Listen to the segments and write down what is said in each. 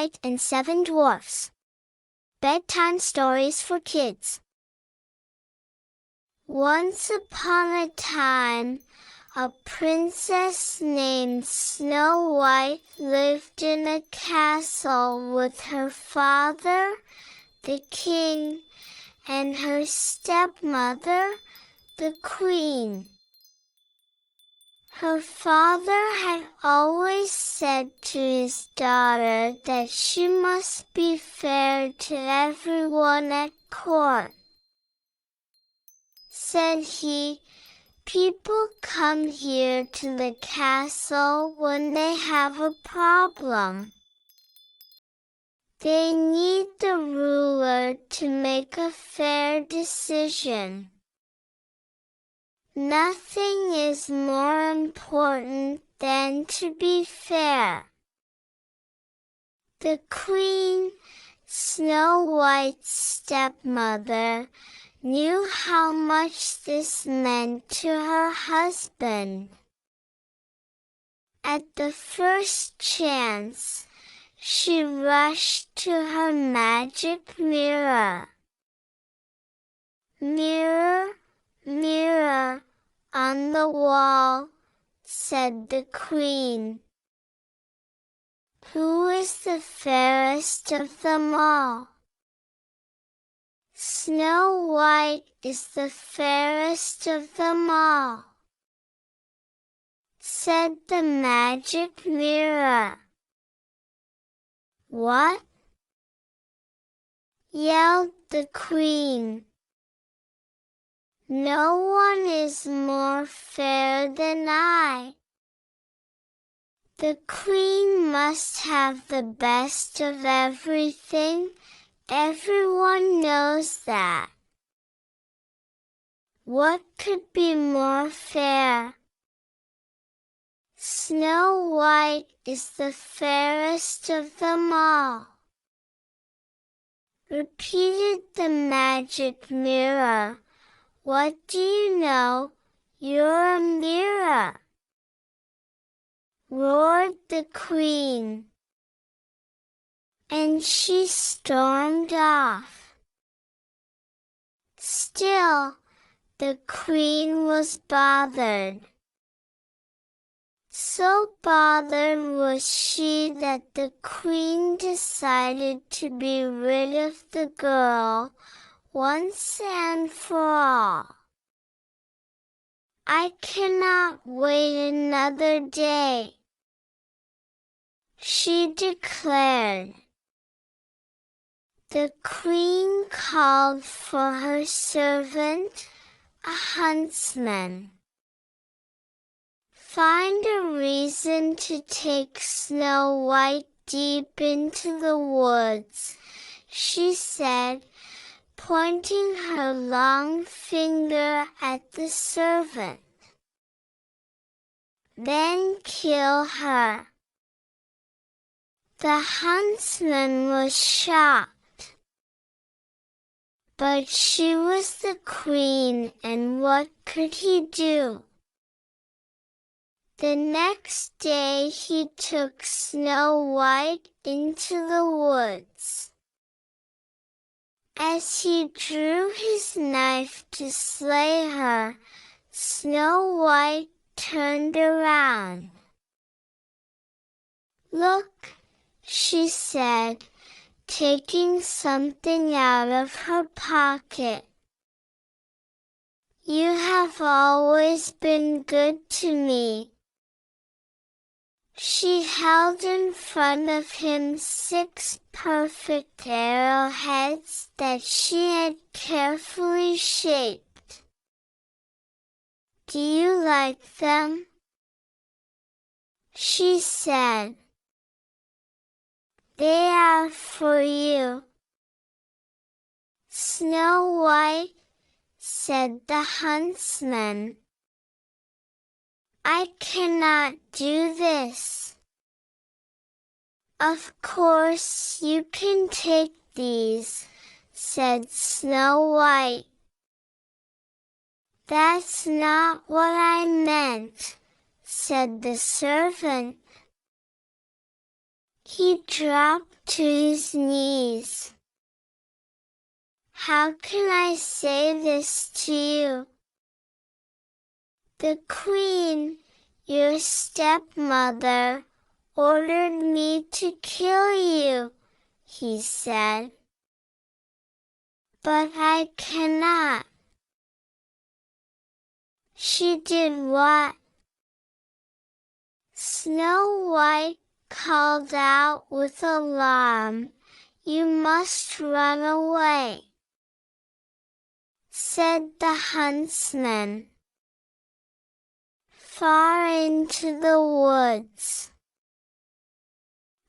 White and Seven Dwarfs. Bedtime stories for kids. Once upon a time, a princess named Snow White lived in a castle with her father, the king, and her stepmother, the queen. Her father had always said to his daughter that she must be fair to everyone at court. Said he, "People come here to the castle when they have a problem. They need the ruler to make a fair decision. Nothing is more important than to be fair." The queen, Snow White's stepmother, knew how much this meant to her husband. At the first chance, she rushed to her magic mirror. "Mirror, mirror, on the wall," said the queen, "who is the fairest of them all?" "Snow White is the fairest of them all," said the magic mirror. "What?" yelled the queen. "No one is more fair than I. The queen must have the best of everything. Everyone knows that. What could be more fair? Snow White is the fairest of them all," repeated the magic mirror. "What do you know? You're a mirror," roared the queen. And she stormed off. Still, the queen was bothered. So bothered was she that the queen decided to be rid of the girl once and for all. "I cannot wait another day," she declared. The queen called for her servant, a huntsman. "Find a reason to take Snow White deep into the woods," she said, pointing her long finger at the servant. "Then kill her." The huntsman was shocked. But she was the queen, and what could he do? The next day he took Snow White into the woods. As he drew his knife to slay her, Snow White turned around. "Look," she said, taking something out of her pocket. "You have always been good to me." She held in front of him 6 perfect arrowheads that she had carefully shaped. "Do you like them?" she said. "They are for you." "Snow White," said the huntsman, "I cannot do this." "Of course you can take these," said Snow White. "That's not what I meant," said the servant. He dropped to his knees. "How can I say this to you? The Queen, your stepmother, ordered me to kill you," he said. "But I cannot." "She did what?" Snow White called out with alarm. "You must run away," said the huntsman, "far into the woods.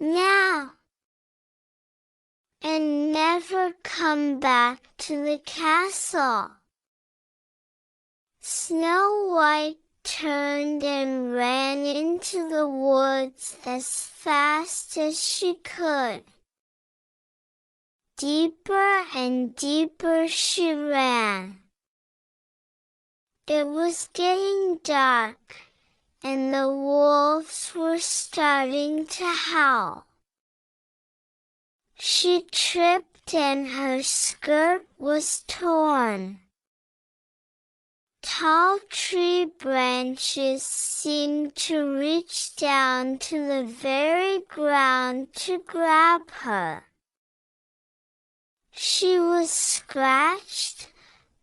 Now! And never come back to the castle." Snow White turned and ran into the woods as fast as she could. Deeper and deeper she ran. It was getting dark, and the wolves were starting to howl. She tripped and her skirt was torn. Tall tree branches seemed to reach down to the very ground to grab her. She was scratched,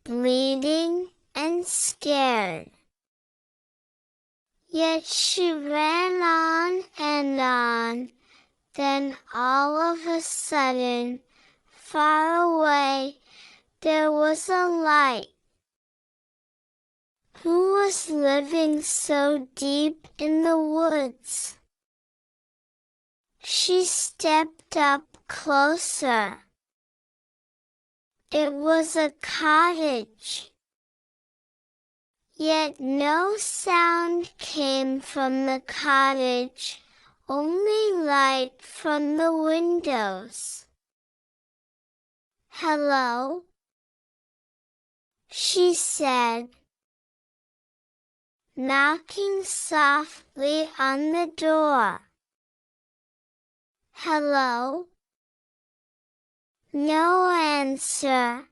bleeding, and scared. Yet she ran on and on. Then all of a sudden, far away, there was a light. Who was living so deep in the woods? She stepped up closer. It was a cottage. Yet no sound came from the cottage, only light from the windows. "Hello?" she said, knocking softly on the door. "Hello?" No answer.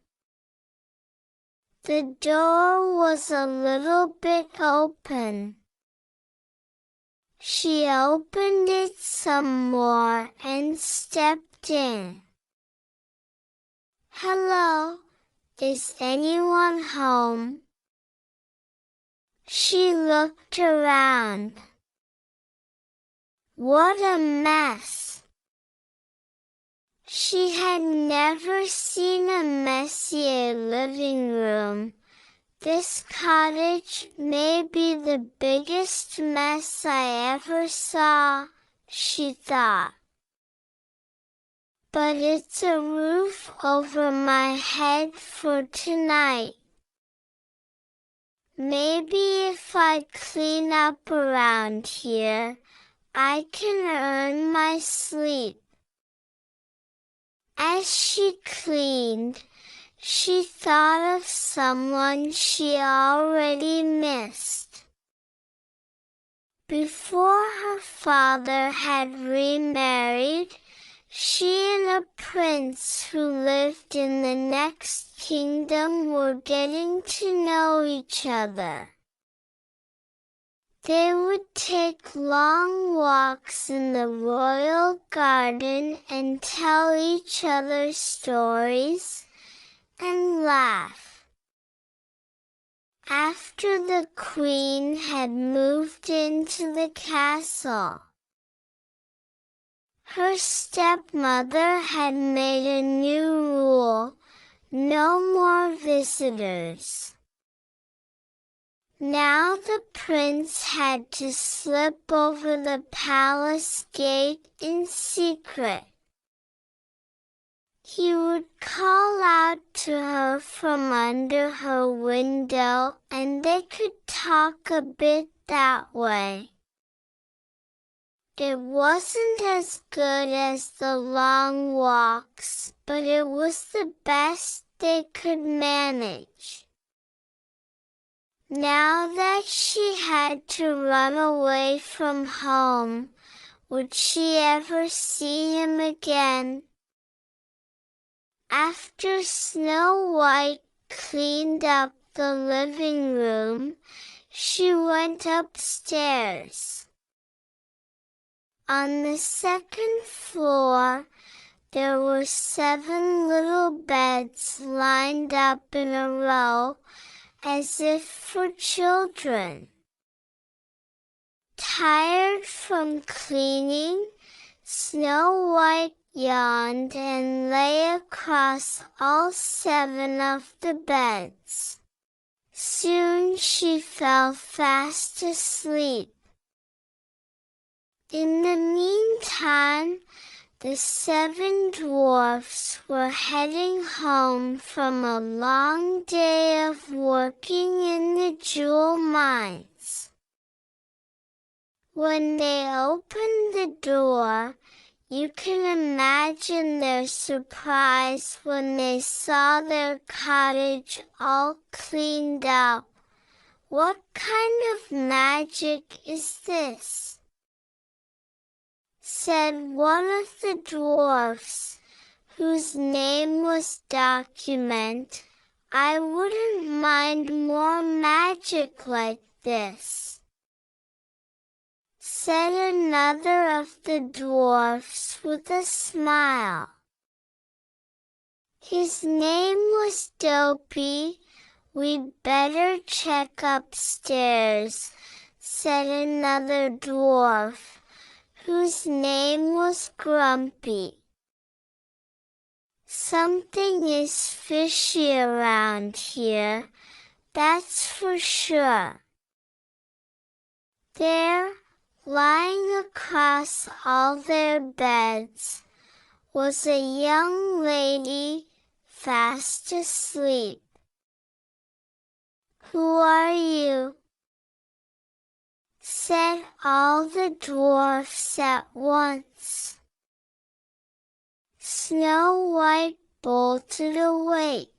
The door was a little bit open. She opened it some more and stepped in. "Hello, is anyone home?" She looked around. What a mess! She had never seen a messier living room. This cottage may be the biggest mess I ever saw, she thought. But it's a roof over my head for tonight. Maybe if I clean up around here, I can earn my sleep. As she cleaned, she thought of someone she already missed. Before her father had remarried, she and a prince who lived in the next kingdom were getting to know each other. They would take long walks in the royal garden and tell each other stories and laugh. After the Queen had moved into the castle, her stepmother had made a new rule: no more visitors. Now the prince had to slip over the palace gate in secret. He would call out to her from under her window, and they could talk a bit that way. It wasn't as good as the long walks, but it was the best they could manage. Now that she had to run away from home, would she ever see him again? After Snow White cleaned up the living room, she went upstairs. On the second floor, there were 7 little beds lined up in a row, as if for children. Tired from cleaning, Snow White yawned and lay across all 7 of the beds. Soon she fell fast asleep. In the meantime, the 7 dwarfs were heading home from a long day of working in the jewel mines. When they opened the door, you can imagine their surprise when they saw their cottage all cleaned up. "What kind of magic is this?" said one of the dwarfs, whose name was Document. "I wouldn't mind more magic like this," said another of the dwarfs with a smile. "His name was Dopey. We'd better check upstairs," said another dwarf, whose name was Grumpy. "Something is fishy around here, that's for sure." There, lying across all their beds, was a young lady fast asleep. "Who are you?" said all the dwarfs at once. Snow White bolted awake.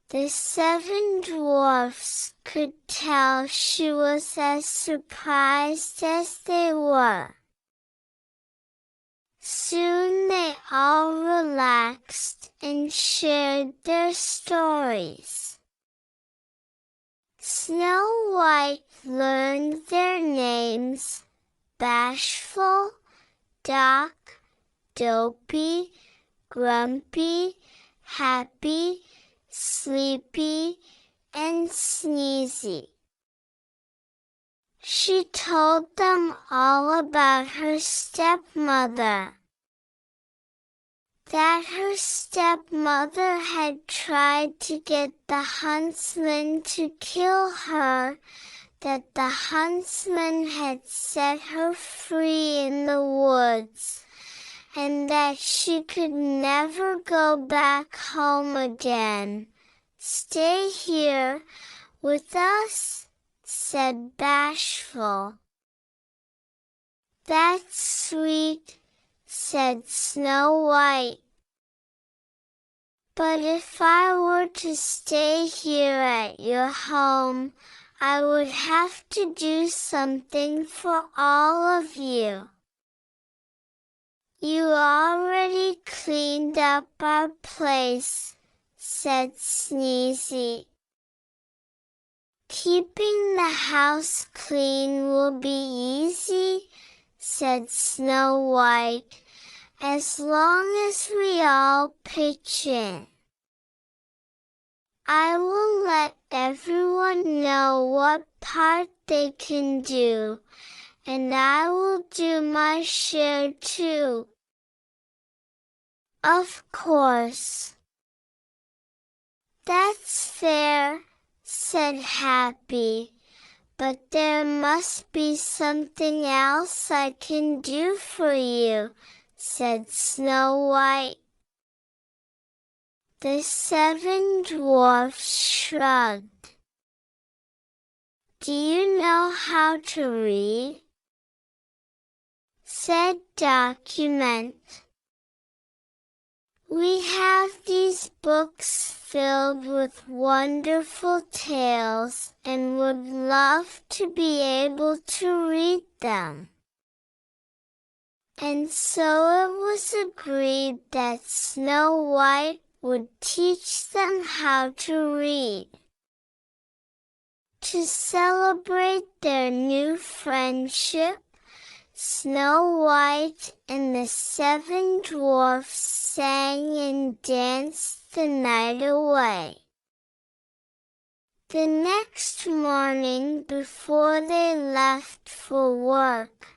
The 7 dwarfs could tell she was as surprised as they were. Soon they all relaxed and shared their stories. Snow White learned their names: Bashful, Dopey, Grumpy, Happy, Sleepy, and Sneezy. She told them all about her stepmother. That her stepmother had tried to get the huntsman to kill her, that the huntsman had set her free in the woods, and that she could never go back home again. "Stay here with us," said Bashful. "That's sweet," said Snow White. "But if I were to stay here at your home, I would have to do something for all of you." "You already cleaned up our place," said Sneezy. "Keeping the house clean will be easy," said Snow White, "as long as we all pitch in. I will let everyone know what part they can do, and I will do my share too." "Of course." "That's fair," said Happy, "but there must be something else I can do for you," said Snow White. The 7 dwarfs shrugged. "Do you know how to read?" said Document. "We have these books filled with wonderful tales and would love to be able to read them." And so it was agreed that Snow White would teach them how to read. To celebrate their new friendship, Snow White and the Seven Dwarfs sang and danced the night away. The next morning, before they left for work,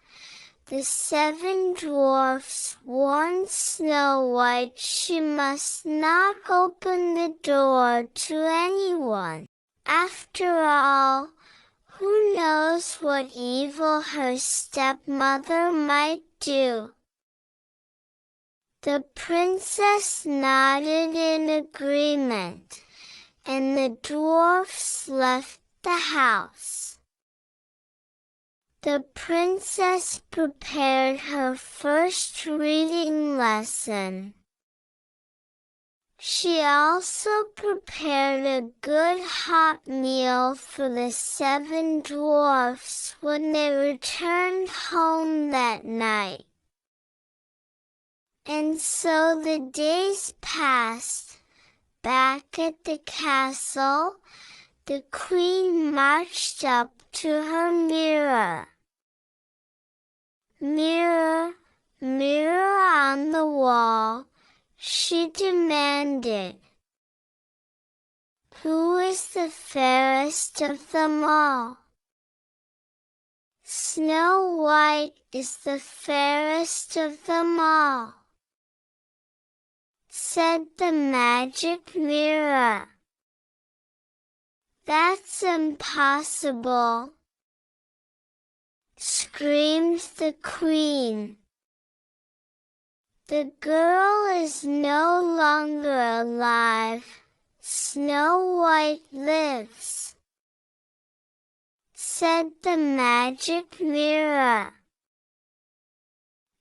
the Seven Dwarfs warned Snow White she must not open the door to anyone. After all, who knows what evil her stepmother might do? The princess nodded in agreement, and the dwarfs left the house. The princess prepared her first reading lesson. She also prepared a good hot meal for the Seven Dwarfs when they returned home that night. And so the days passed. Back at the castle, the queen marched up to her mirror. "Mirror, mirror on the wall," she demanded, "who is the fairest of them all?" "Snow White is the fairest of them all," said the magic mirror. "That's impossible," screamed the queen. "The girl is no longer alive. Snow White lives," said the magic mirror.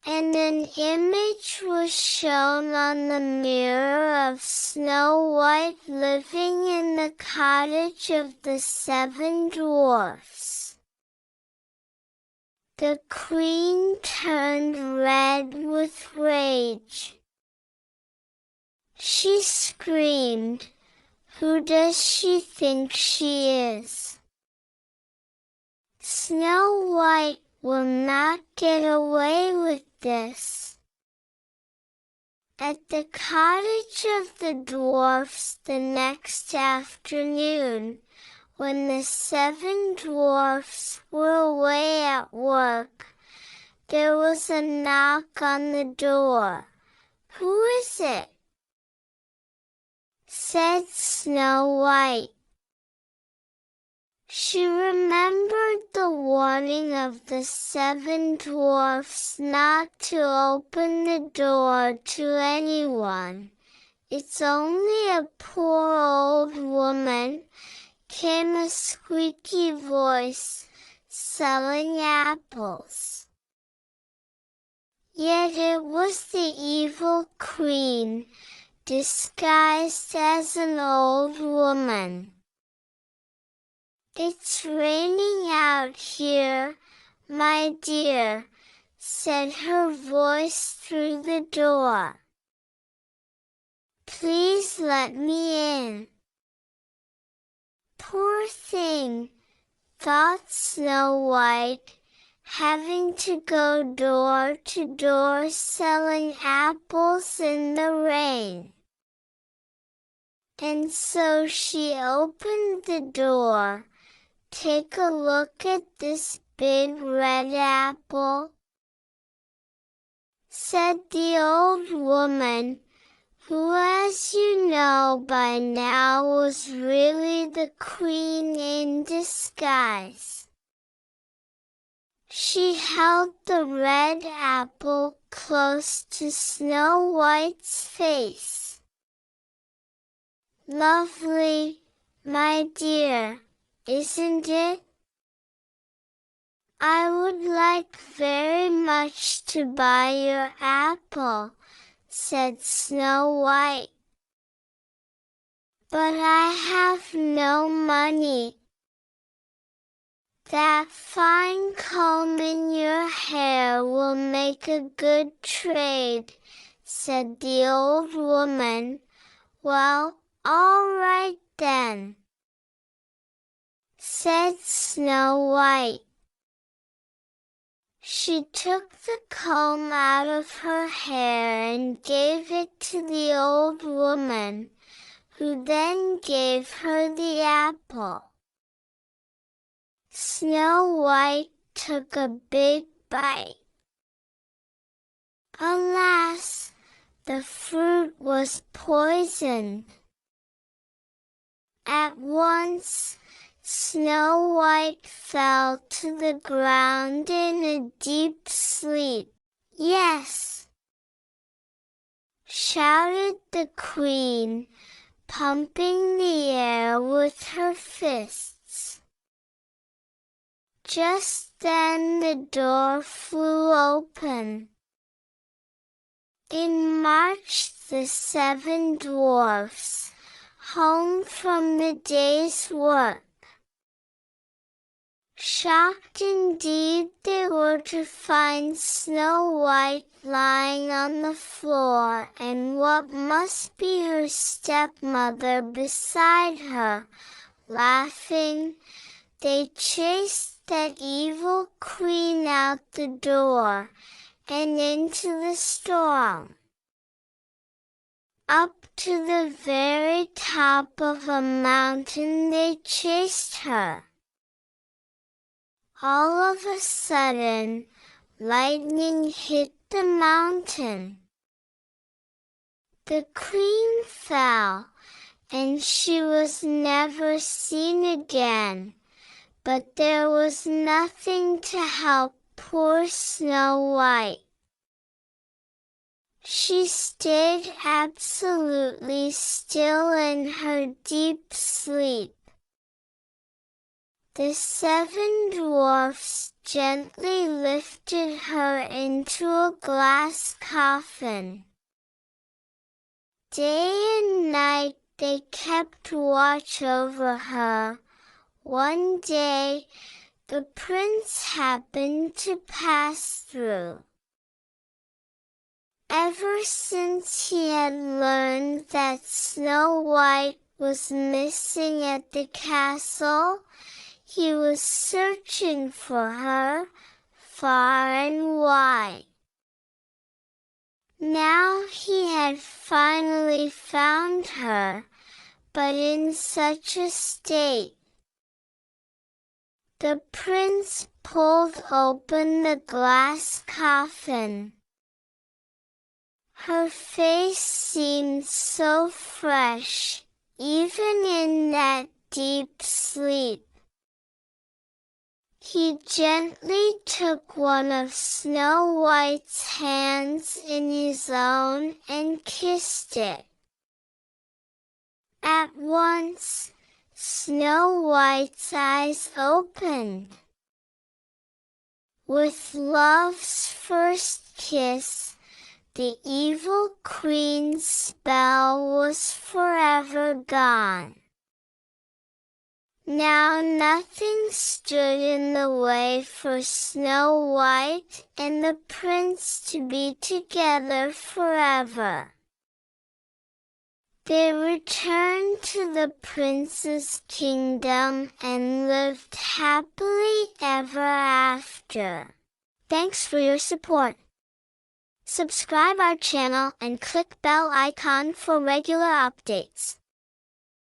And an image was shown on the mirror of Snow White living in the cottage of the Seven Dwarfs. The queen turned red with rage. She screamed, "Who does she think she is? Snow White will not get away with this." At the cottage of the dwarfs the next afternoon, when the Seven Dwarfs were away at work, there was a knock on the door. "Who is it?" said Snow White. She remembered the warning of the Seven Dwarfs not to open the door to anyone. "It's only a poor old woman," came a squeaky voice, "selling apples." Yet it was the evil queen, disguised as an old woman. "It's raining out here, my dear," said her voice through the door. "Please let me in." "Poor thing," thought Snow White, having to go door to door selling apples in the rain. And so she opened the door. "Take a look at this big red apple," said the old woman, who, as you know by now, was really the queen in disguise. She held the red apple close to Snow White's face. "Lovely, my dear, isn't it? I would like very much to buy your apple," said Snow White. "But I have no money." That fine comb in your hair will make a good trade," said the old woman. "Well, all right then," said Snow White. She took the comb out of her hair and gave it to the old woman, who then gave her the apple. Snow White took a big bite. Alas, the fruit was poisoned. At once, Snow White fell to the ground in a deep sleep. "Yes!" shouted the Queen, pumping the air with her fists. Just then the door flew open. In marched the 7 dwarfs, home from the day's work. Shocked indeed they were to find Snow White lying on the floor and what must be her stepmother beside her. Laughing, they chased that evil queen out the door and into the storm. Up to the very top of a mountain they chased her. All of a sudden, lightning hit the mountain. The queen fell, and she was never seen again, but there was nothing to help poor Snow White. She stayed absolutely still in her deep sleep. The 7 dwarfs gently lifted her into a glass coffin. Day and night they kept watch over her. One day, the prince happened to pass through. Ever since he had learned that Snow White was missing at the castle, he was searching for her far and wide. Now he had finally found her, but in such a state. The prince pulled open the glass coffin. Her face seemed so fresh, even in that deep sleep. He gently took one of Snow White's hands in his own and kissed it. At once, Snow White's eyes opened. With love's first kiss, the evil queen's spell was forever gone. Now nothing stood in the way for Snow White and the prince to be together forever. They returned to the prince's kingdom and lived happily ever after. Thanks for your support. Subscribe our channel and click bell icon for regular updates.